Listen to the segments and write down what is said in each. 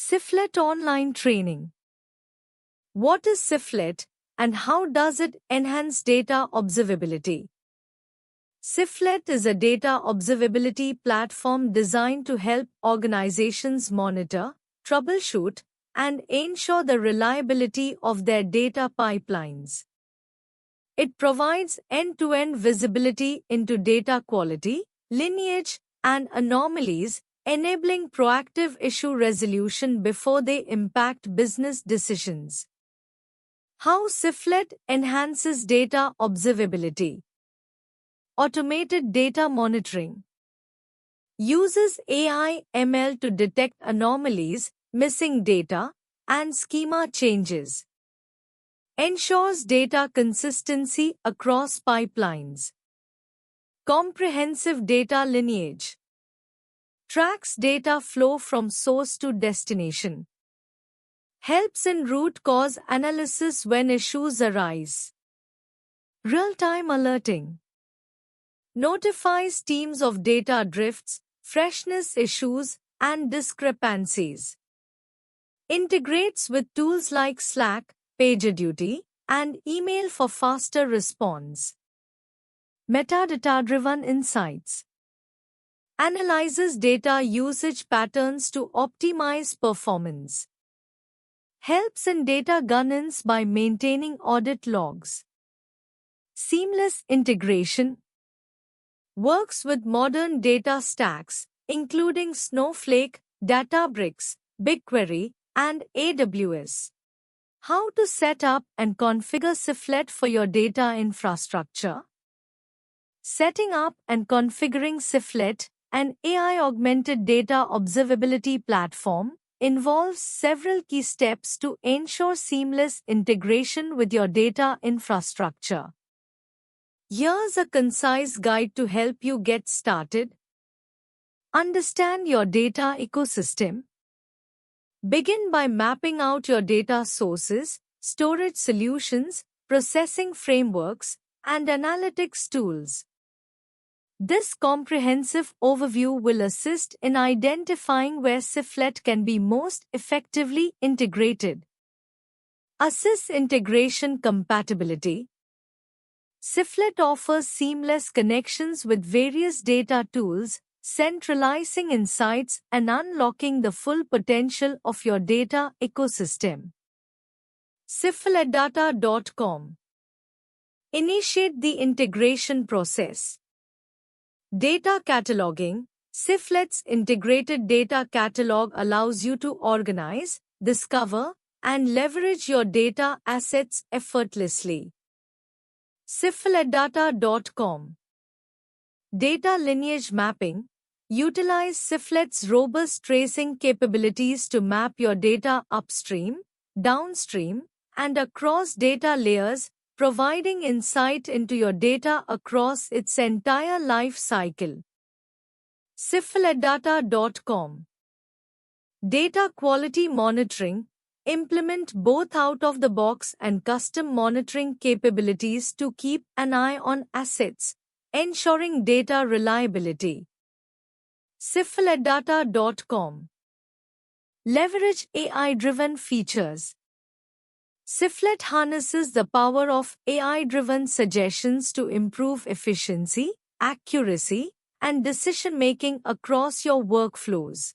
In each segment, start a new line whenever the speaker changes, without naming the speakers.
CIFLET Online Training. What is CIFLET and how does it enhance data observability? CIFLET is a data observability platform designed to help organizations monitor, troubleshoot, and ensure the reliability of their data pipelines. It provides end-to-end visibility into data quality, lineage, and anomalies, enabling proactive issue resolution before they impact business decisions. How CIFLET enhances data observability. Automated data monitoring uses AI/ML to detect anomalies, missing data, and schema changes. Ensures data consistency across pipelines. Comprehensive data lineage tracks data flow from source to destination. Helps in root cause analysis when issues arise. Real-time alerting notifies teams of data drifts, freshness issues, and discrepancies. Integrates with tools like Slack, PagerDuty, and email for faster response. Metadata-driven insights analyzes data usage patterns to optimize performance. Helps in data governance by maintaining audit logs. Seamless integration works with modern data stacks, including Snowflake, Databricks, BigQuery, and AWS. How to set up and configure CIFLET for your data infrastructure. Setting up and configuring CIFLET, an AI-augmented data observability platform, involves several key steps to ensure seamless integration with your data infrastructure. Here's a concise guide to help you get started. Understand your data ecosystem. Begin by mapping out your data sources, storage solutions, processing frameworks, and analytics tools. This comprehensive overview will assist in identifying where CIFLET can be most effectively integrated. Assess integration compatibility. CIFLET offers seamless connections with various data tools, centralizing insights and unlocking the full potential of your data ecosystem. CIFLETdata.com. Initiate the integration process. Data cataloging. CIFLET's integrated data catalog allows you to organize, discover, and leverage your data assets effortlessly. CIFLETdata.com. Data lineage mapping. Utilize CIFLET's robust tracing capabilities to map your data upstream, downstream, and across data layers, providing insight into your data across its entire life cycle. CIFLETdata.com. Data quality monitoring. Implement both out-of-the-box and custom monitoring capabilities to keep an eye on assets, ensuring data reliability. CIFLETdata.com. Leverage AI-driven features. CIFLET harnesses the power of AI-driven suggestions to improve efficiency, accuracy, and decision-making across your workflows.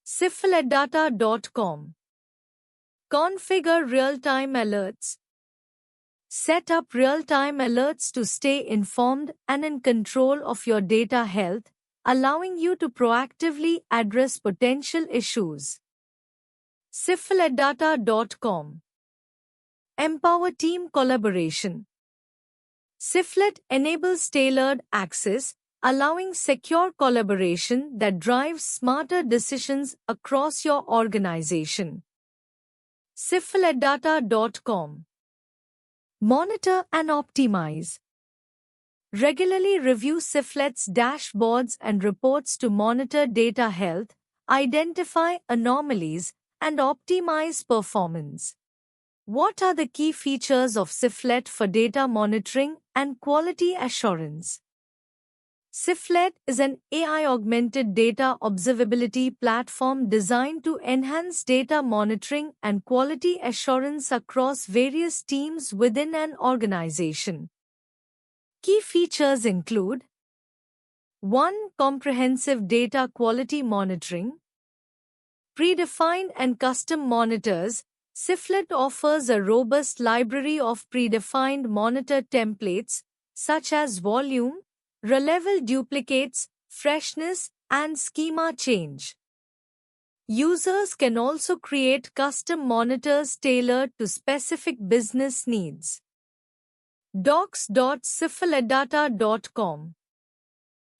CIFLETdata.com. Configure real-time alerts. Set up real-time alerts to stay informed and in control of your data health, allowing you to proactively address potential issues. CIFLETdata.com. Empower team collaboration. CIFLET enables tailored access, allowing secure collaboration that drives smarter decisions across your organization. CIFLETdata.com. Monitor and optimize. Regularly review CIFLET's dashboards and reports to monitor data health, identify anomalies, and optimize performance. What are the key features of CIFLET for data monitoring and quality assurance? Siflet is an AI-augmented data observability platform designed to enhance data monitoring and quality assurance across various teams within an organization. Key features include 1. Comprehensive data quality monitoring. Predefined and custom monitors. Siflet offers a robust library of predefined monitor templates such as volume, row-level duplicates, freshness, and schema change. Users can also create custom monitors tailored to specific business needs. docs.sifletdata.com.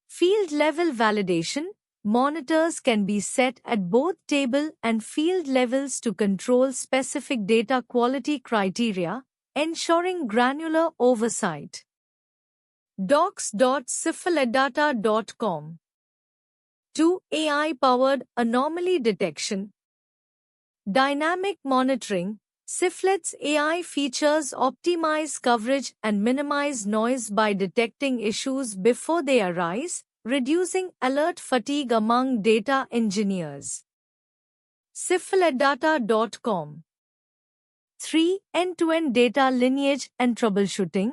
Field level validation. Monitors can be set at both table and field levels to control specific data quality criteria, ensuring granular oversight. docs.sifletdata.com. 2. AI-powered anomaly detection. Dynamic monitoring. Siflet's AI features optimize coverage and minimize noise by detecting issues before they arise, reducing alert fatigue among data engineers. Sifletdata.com. 3. End-to-end data lineage and troubleshooting.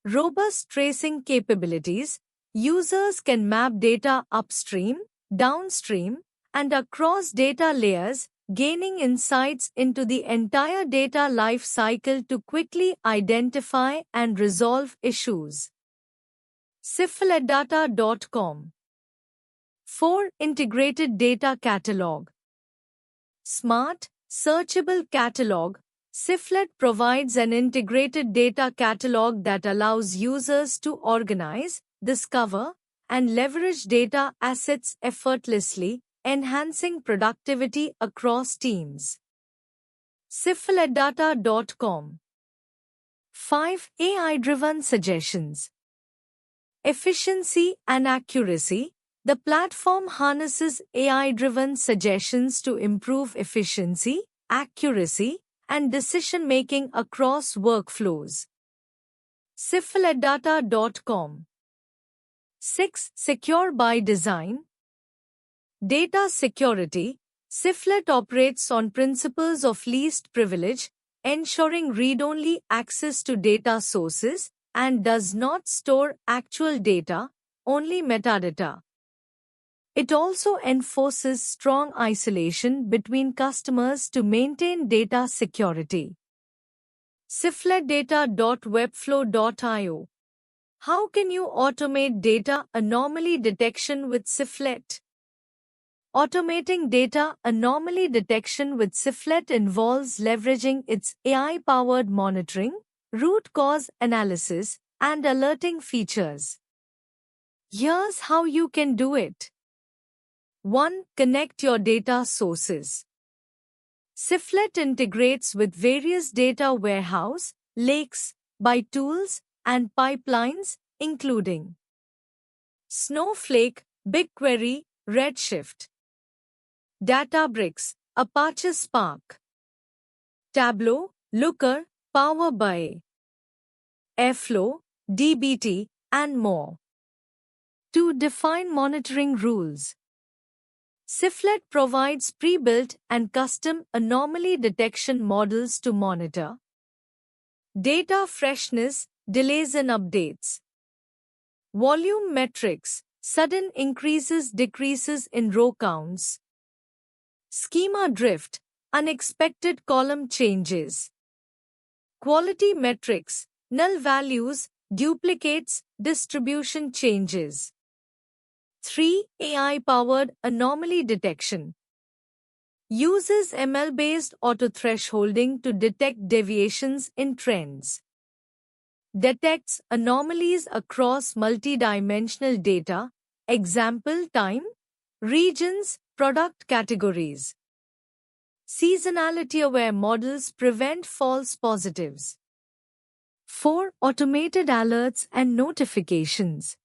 Robust tracing capabilities. Users can map data upstream, downstream, and across data layers, gaining insights into the entire data life cycle to quickly identify and resolve issues. Sifletdata.com. 4. Integrated data catalog. Smart, searchable catalog. Siflet provides an integrated data catalog that allows users to organize, discover, and leverage data assets effortlessly, enhancing productivity across teams. Sifletdata.com. 5. AI-driven suggestions. Efficiency and accuracy. The platform harnesses AI-driven suggestions to improve efficiency, accuracy, and decision-making across workflows. Sifletdata.com. 6. Secure by design. Data security. Siflet operates on principles of least privilege, ensuring read-only access to data sources, and does not store actual data, only metadata. It also enforces strong isolation between customers to maintain data security. Sifletdata.webflow.io. How can you automate data anomaly detection with Siflet? Automating data anomaly detection with Siflet involves leveraging its AI-powered monitoring, root cause analysis, and alerting features. Here's how you can do it. 1. Connect your data sources. Siflet integrates with various data warehouse, lakes, by tools, and pipelines, including Snowflake, BigQuery, Redshift, Databricks, Apache Spark, Tableau, Looker, Power BI, Airflow, dbt, and more. 2. Define monitoring rules. Siflet provides pre-built and custom anomaly detection models to monitor data freshness, delays in updates, volume metrics, sudden increases, decreases in row counts, schema drift, unexpected column changes, quality metrics, null values, duplicates, distribution changes. 3. AI-powered anomaly detection. Uses ML-based auto-thresholding to detect deviations in trends. Detects anomalies across multidimensional data, example time, regions, product categories. Seasonality-aware models prevent false positives. 4. Automated alerts and notifications.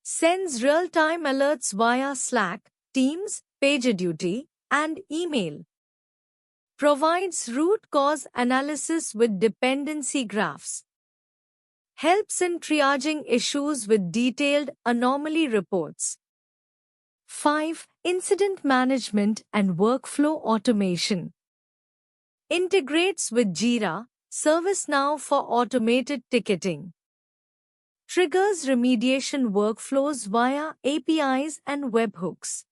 Sends real-time alerts via Slack, Teams, PagerDuty, and email. Provides root cause analysis with dependency graphs. Helps in triaging issues with detailed anomaly reports. 5. Incident management and workflow automation. Integrates with Jira, ServiceNow for automated ticketing. Triggers remediation workflows via APIs and webhooks.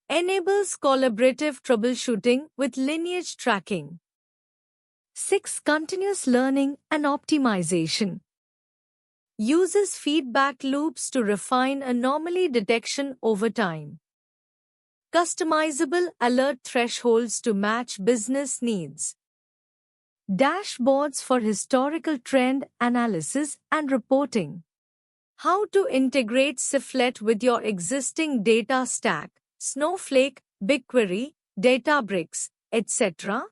Enables collaborative troubleshooting with lineage tracking. 6. Continuous learning and optimization. Uses feedback loops to refine anomaly detection over time. Customizable alert thresholds to match business needs. Dashboards for historical trend analysis and reporting. How to integrate Siflet with your existing data stack, Snowflake, BigQuery, Databricks, etc.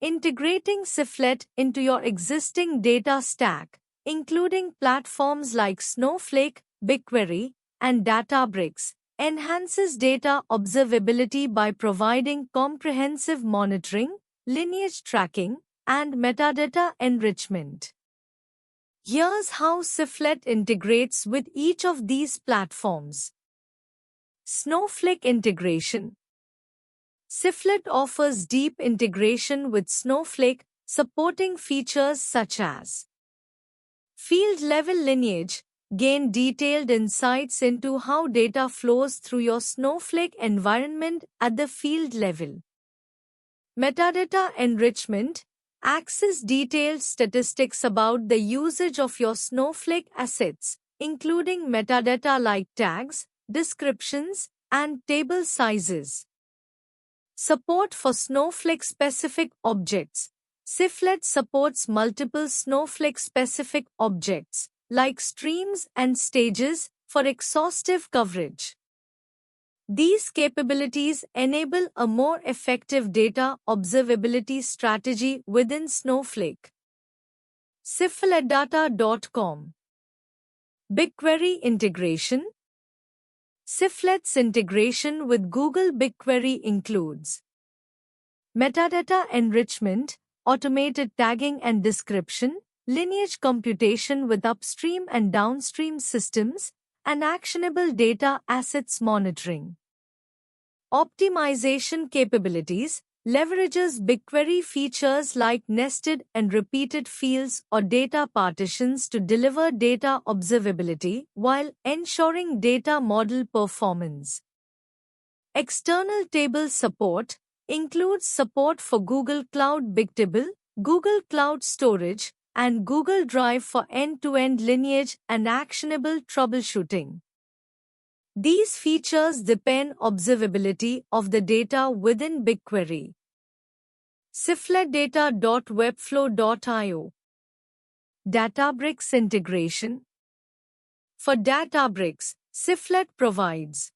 Integrating Siflet into your existing data stack, including platforms like Snowflake, BigQuery, and Databricks, enhances data observability by providing comprehensive monitoring, lineage tracking, and metadata enrichment. Here's how Siflet integrates with each of these platforms. Snowflake integration. Siflet offers deep integration with Snowflake, supporting features such as field-level lineage. Gain detailed insights into how data flows through your Snowflake environment at the field level. Metadata enrichment. Access detailed statistics about the usage of your Snowflake assets, including metadata like tags, descriptions, and table sizes. Support for Snowflake-specific objects. Siflet supports multiple Snowflake-specific objects, like streams and stages, for exhaustive coverage. These capabilities enable a more effective data observability strategy within Snowflake. Sifletdata.com. BigQuery integration. Siflet's integration with Google BigQuery includes metadata enrichment, automated tagging and description, lineage computation with upstream and downstream systems, and actionable data assets monitoring. Optimization capabilities leverages BigQuery features like nested and repeated fields or data partitions to deliver data observability while ensuring data model performance. External table support includes support for Google Cloud Bigtable, Google Cloud Storage, and Google Drive for end-to-end lineage and actionable troubleshooting. These features depend observability of the data within BigQuery. Sifletdata.webflow.io. Databricks integration. For Databricks, Siflet provides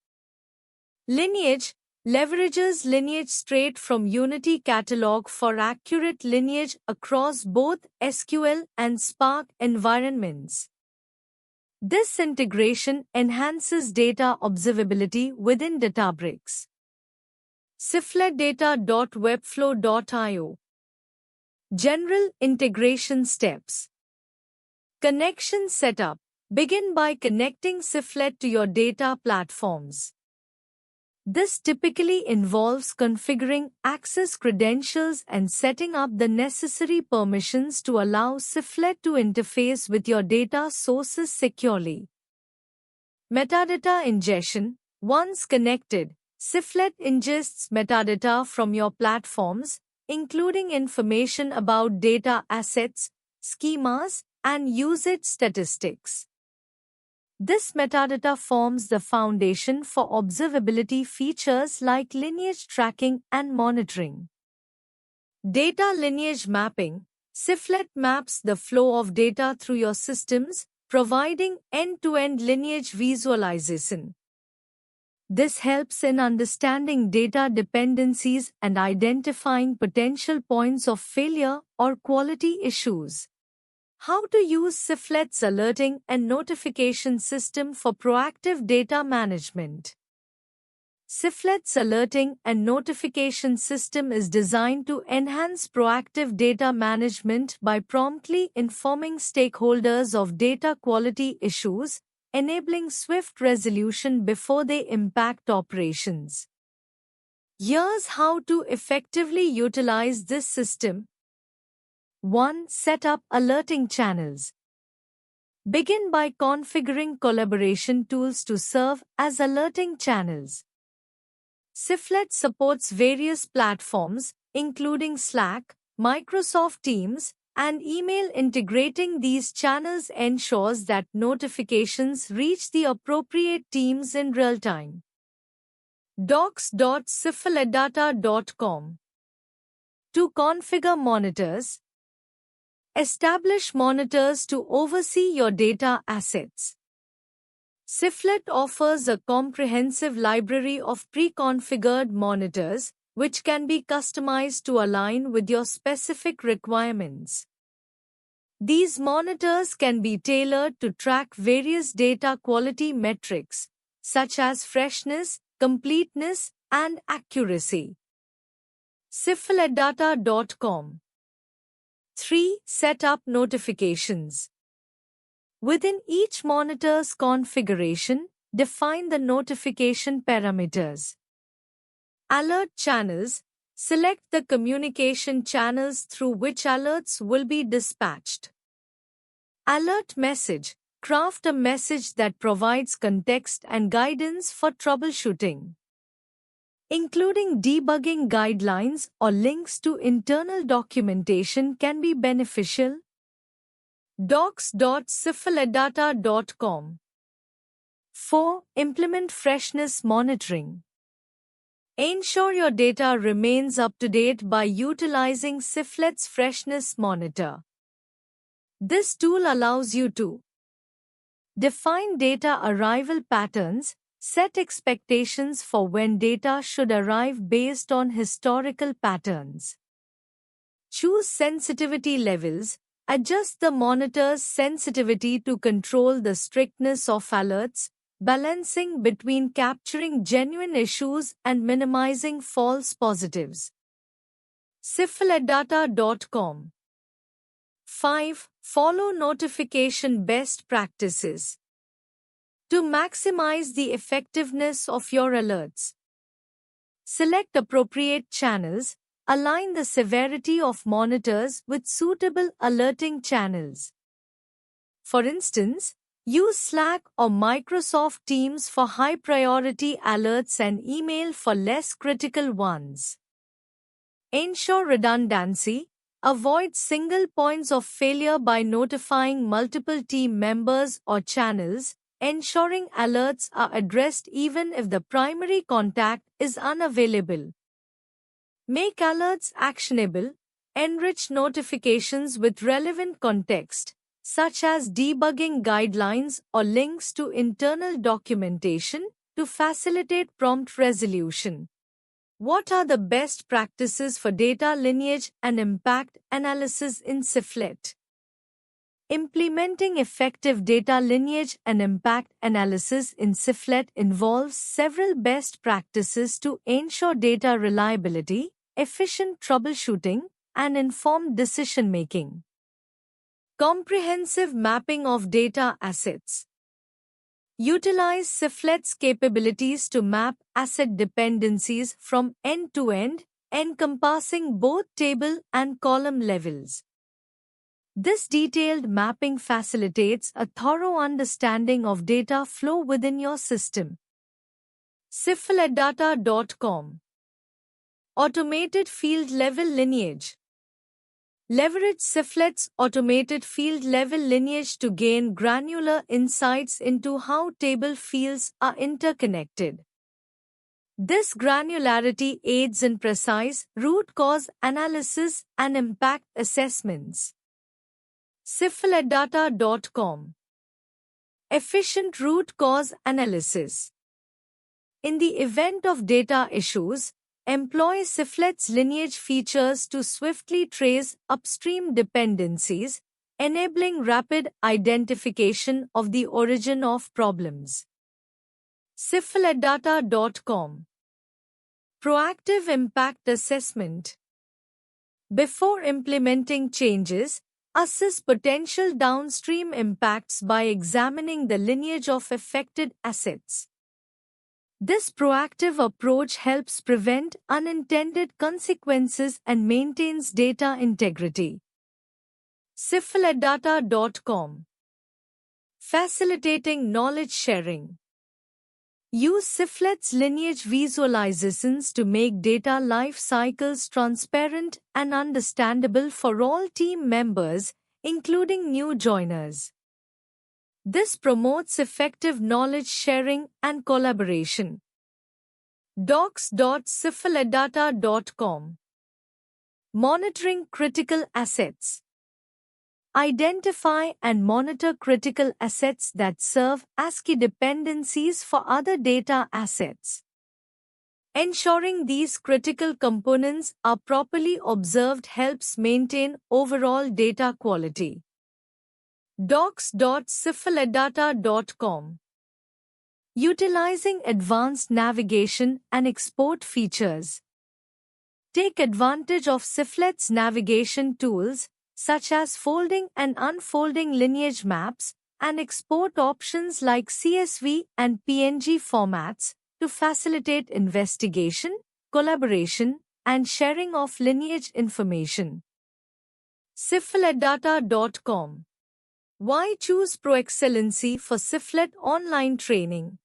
lineage. Leverages lineage straight from Unity Catalog for accurate lineage across both SQL and Spark environments. This integration enhances data observability within Databricks. Sifletdata.webflow.io. General integration steps. Connection setup. Begin by connecting Siflet to your data platforms. This typically involves configuring access credentials and setting up the necessary permissions to allow Siflet to interface with your data sources securely. Metadata ingestion. Once connected, Siflet ingests metadata from your platforms, including information about data assets, schemas, and usage statistics. This metadata forms the foundation for observability features like lineage tracking and monitoring. Data lineage mapping. Siflet maps the flow of data through your systems, providing end-to-end lineage visualization. This helps in understanding data dependencies and identifying potential points of failure or quality issues. How to use Siflet's alerting and notification system for proactive data management. CIFLET's alerting and notification system is designed to enhance proactive data management by promptly informing stakeholders of data quality issues, enabling swift resolution before they impact operations. Here's how to effectively utilize this system. 1. Set up alerting channels. Begin by configuring collaboration tools to serve as alerting channels. CIFLET supports various platforms, including Slack, Microsoft Teams, and email. Integrating these channels ensures that notifications reach the appropriate teams in real time. docs.cifletdata.com. To configure monitors, establish monitors to oversee your data assets. CIFLET offers a comprehensive library of pre-configured monitors, which can be customized to align with your specific requirements. These monitors can be tailored to track various data quality metrics, such as freshness, completeness, and accuracy. cifletdata.com. 3. Set up notifications. Within each monitor's configuration, define the notification parameters. Alert channels. Select the communication channels through which alerts will be dispatched. Alert message. Craft a message that provides context and guidance for troubleshooting, including debugging guidelines or links to internal documentation can be beneficial. docs.cifletdata.com. 4. Implement freshness monitoring. Ensure your data remains up to date by utilizing CIFLET's Freshness Monitor. This tool allows you to define data arrival patterns, set expectations for when data should arrive based on historical patterns, choose sensitivity levels, adjust the monitor's sensitivity to control the strictness of alerts, balancing between capturing genuine issues and minimizing false positives. cifletdata.com. 5. Follow notification best practices. To maximize the effectiveness of your alerts, select appropriate channels, align the severity of monitors with suitable alerting channels. For instance, use Slack or Microsoft Teams for high-priority alerts and email for less critical ones. Ensure redundancy. Avoid single points of failure by notifying multiple team members or channels, ensuring alerts are addressed even if the primary contact is unavailable. Make alerts actionable. Enrich notifications with relevant context, such as debugging guidelines or links to internal documentation, to facilitate prompt resolution. What are the best practices for data lineage and impact analysis in CIFLET? Implementing effective data lineage and impact analysis in CIFLET involves several best practices to ensure data reliability, efficient troubleshooting, and informed decision-making. Comprehensive mapping of data assets. Utilize CIFLET's capabilities to map asset dependencies from end to end, encompassing both table and column levels. This detailed mapping facilitates a thorough understanding of data flow within your system. cifletdata.com. Automated field-level lineage. Leverage CIFLET's automated field-level lineage to gain granular insights into how table fields are interconnected. This granularity aids in precise root cause analysis and impact assessments. cifletdata.com. Efficient root cause analysis. In the event of data issues, employ CIFLET's lineage features to swiftly trace upstream dependencies, enabling rapid identification of the origin of problems. cifletdata.com. Proactive impact assessment. Before implementing changes, assess potential downstream impacts by examining the lineage of affected assets. This proactive approach helps prevent unintended consequences and maintains data integrity. Syphletdata.com. Facilitating knowledge sharing. Use Syphlet's lineage visualizations to make data life cycles transparent and understandable for all team members, including new joiners. This promotes effective knowledge sharing and collaboration. Docs.syphletdata.com. Monitoring critical assets. Identify and monitor critical assets that serve as key dependencies for other data assets. Ensuring these critical components are properly observed helps maintain overall data quality. Docs.syphletdata.com. Utilizing advanced navigation and export features. Take advantage of Syphlet's navigation tools, such as folding and unfolding lineage maps, and export options like CSV and PNG formats to facilitate investigation, collaboration, and sharing of lineage information. Syphletdata.com. Why choose ProExcellency for Syphlet online training?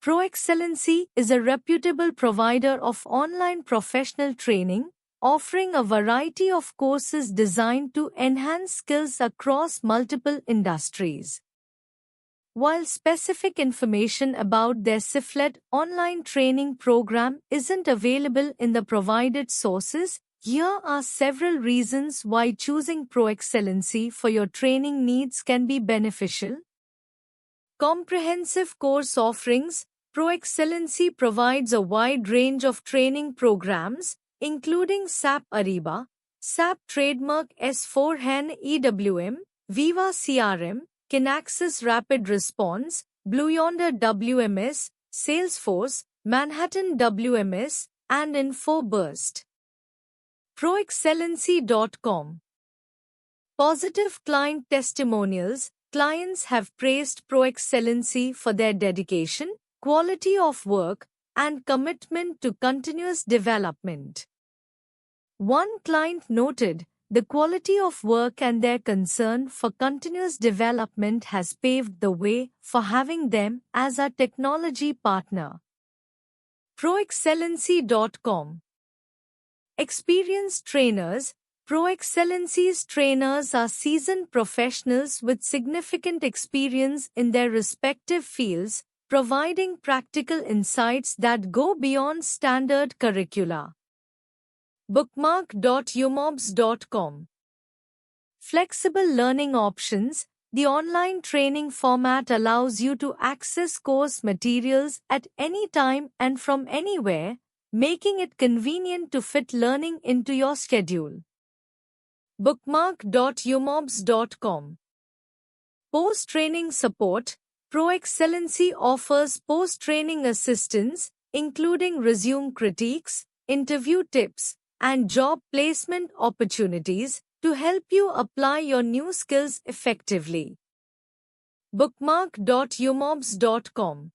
ProExcellency is a reputable provider of online professional training, offering a variety of courses designed to enhance skills across multiple industries. While specific information about their Syphlet online training program isn't available in the provided sources, here are several reasons why choosing ProExcellency for your training needs can be beneficial. Comprehensive course offerings. ProExcellency provides a wide range of training programs, including SAP Ariba, SAP Trademark S/4HANA EWM, Viva CRM, Kinaxis Rapid Response, Blue Yonder WMS, Salesforce, Manhattan WMS, and InfoBurst. ProExcellency.com. Positive client testimonials. Clients have praised ProExcellency for their dedication, quality of work, and commitment to continuous development. One client noted, the quality of work and their concern for continuous development has paved the way for having them as a technology partner. ProExcellency.com. Experienced trainers. ProExcellency's trainers are seasoned professionals with significant experience in their respective fields, providing practical insights that go beyond standard curricula. Bookmark.umobs.com. Flexible learning options. The online training format allows you to access course materials at any time and from anywhere, making it convenient to fit learning into your schedule. Bookmark.umobs.com. Post-training support. ProExcellency offers post-training assistance, including resume critiques, interview tips, and job placement opportunities to help you apply your new skills effectively. Bookmark.umobs.com.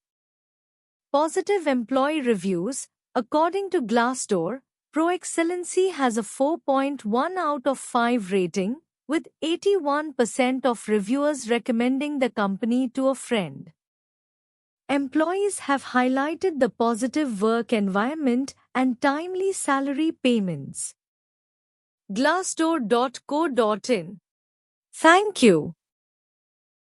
Positive employee reviews. According to Glassdoor, ProExcellency has a 4.1 out of 5 rating, with 81% of reviewers recommending the company to a friend. Employees have highlighted the positive work environment and timely salary payments. Glassdoor.co.in. Thank you.